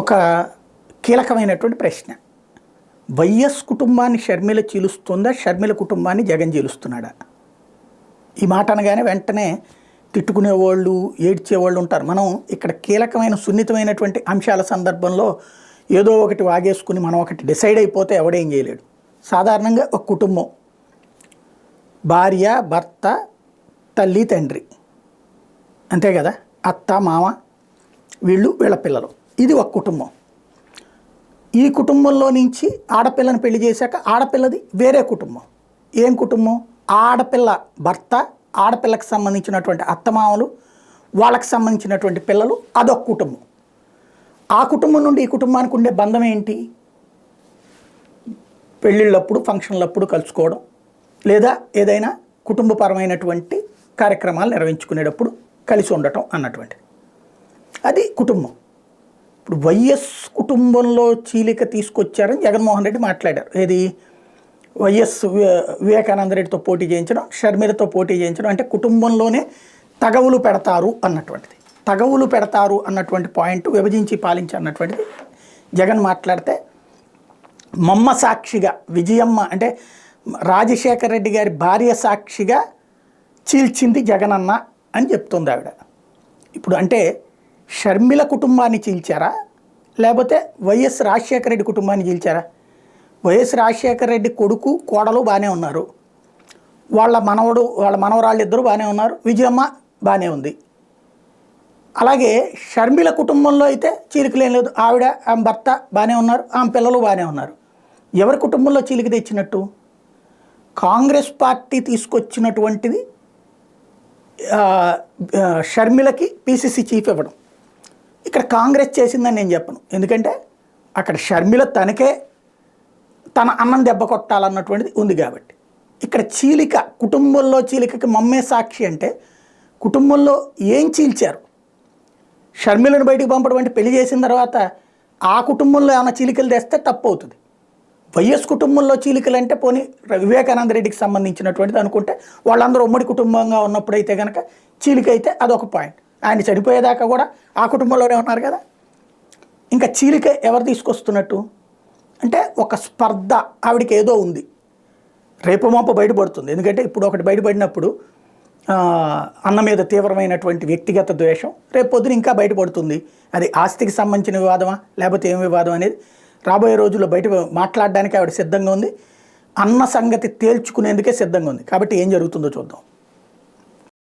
ఒక కీలకమైనటువంటి ప్రశ్న. వైఎస్ కుటుంబాన్ని షర్మిల చీలుస్తుందా? షర్మిల కుటుంబాన్ని జగన్ చీలుస్తున్నాడా? ఈ మాట అనగానే వెంటనే తిట్టుకునేవాళ్ళు, ఏడ్చేవాళ్ళు ఉంటారు. మనం ఇక్కడ కీలకమైన సున్నితమైనటువంటి అంశాల సందర్భంలో ఏదో ఒకటి వాగేసుకుని మనం ఒకటి డిసైడ్ అయిపోతే ఎవడేం చేయలేడు. సాధారణంగా ఒక కుటుంబం, భార్య, భర్త, తల్లి, తండ్రి, అంతే కదా, అత్త, మామ, వీళ్ళ పిల్లలు, ఇది ఒక కుటుంబం. ఈ కుటుంబంలో నుంచి ఆడపిల్లని పెళ్లి చేశాక ఆడపిల్లది వేరే కుటుంబం. ఏం కుటుంబం? ఆడపిల్ల భర్త, ఆడపిల్లకి సంబంధించినటువంటి అత్తమామలు, వాళ్ళకి సంబంధించినటువంటి పిల్లలు, అదొక కుటుంబం. ఆ కుటుంబం నుండి ఈ కుటుంబానికి ఉండే బంధం ఏంటి? పెళ్ళిళ్ళప్పుడు, ఫంక్షన్లప్పుడు కలుసుకోవడం, లేదా ఏదైనా కుటుంబపరమైనటువంటి కార్యక్రమాలు నిర్వహించుకునేటప్పుడు కలిసి ఉండటం అన్నటువంటిది, అది కుటుంబం. ఇప్పుడు వైఎస్ కుటుంబంలో చీలిక తీసుకొచ్చారని జగన్మోహన్ రెడ్డి మాట్లాడారు. ఏది? వైఎస్ వివేకానంద రెడ్డితో పోటీ చేయించడం, షర్మిలతో పోటీ చేయించడం, అంటే కుటుంబంలోనే తగవులు పెడతారు అన్నటువంటిది. తగవులు పెడతారు అన్నటువంటి పాయింట్, విభజించి పాలించి అన్నటువంటిది జగన్ మాట్లాడితే, మమ్మ సాక్షిగా విజయమ్మ అంటే రాజశేఖర రెడ్డి గారి భార్య సాక్షిగా చీల్చింది జగనన్న అని చెప్తుంది ఆవిడ. ఇప్పుడు అంటే షర్మిల కుటుంబాన్ని చీల్చారా, లేకపోతే వైఎస్ రాజశేఖర రెడ్డి కుటుంబాన్ని చీల్చారా? వైఎస్ రాజశేఖర రెడ్డి కొడుకు, కోడలు బాగానే ఉన్నారు, వాళ్ళ మనవరాళ్ళు ఇద్దరు బాగానే ఉన్నారు, విజయమ్మ బాగానే ఉంది. అలాగే షర్మిల కుటుంబంలో అయితే చీలికలేం లేదు, ఆవిడ, ఆమె భర్త బాగానే ఉన్నారు, ఆమె పిల్లలు బాగానే ఉన్నారు. ఎవరి కుటుంబంలో చీలిక తెచ్చినట్టు? కాంగ్రెస్ పార్టీ తీసుకొచ్చినటువంటిది షర్మిలకి పిసిసి చీఫ్ ఇవ్వడం. ఇక్కడ కాంగ్రెస్ చేసిందని నేను చెప్పను, ఎందుకంటే అక్కడ షర్మిల తనకే తన అన్నం దెబ్బ కొట్టాలన్నటువంటిది ఉంది కాబట్టి. ఇక్కడ చీలిక, కుటుంబంలో చీలికకి మమ్మే సాక్షి అంటే కుటుంబంలో ఏం చీల్చారు? షర్మిలను బయటికి పంపడం అంటే పెళ్లి చేసిన తర్వాత ఆ కుటుంబంలో ఏమైనా చీలికలు తెస్తే తప్పు అవుతుంది. వైఎస్ కుటుంబంలో చీలికలు అంటే పోనీ వివేకానంద రెడ్డికి సంబంధించినటువంటిది అనుకుంటే, వాళ్ళందరూ ఉమ్మడి కుటుంబంగా ఉన్నప్పుడైతే కనుక చీలిక అయితే అదొక పాయింట్. ఆయన చనిపోయేదాకా కూడా ఆ కుటుంబంలోనే ఉన్నారు కదా. ఇంకా చీలిక ఎవరు తీసుకొస్తున్నట్టు అంటే ఒక స్పర్ధ, ఆవిడకి ఏదో ఉంది, రేపు మాపు బయటపడుతుంది. ఎందుకంటే ఇప్పుడు ఒకటి బయటపడినప్పుడు అన్న మీద తీవ్రమైనటువంటి వ్యక్తిగత ద్వేషం, రేపు పొద్దున ఇంకా బయటపడుతుంది. అది ఆస్తికి సంబంధించిన వివాదమా లేకపోతే ఏం వివాదం అనేది రాబోయే రోజుల్లో బయట మాట్లాడడానికి ఆవిడ సిద్ధంగా ఉంది. అన్న సంగతి తేల్చుకునేందుకే సిద్ధంగా ఉంది. కాబట్టి ఏం జరుగుతుందో చూద్దాం.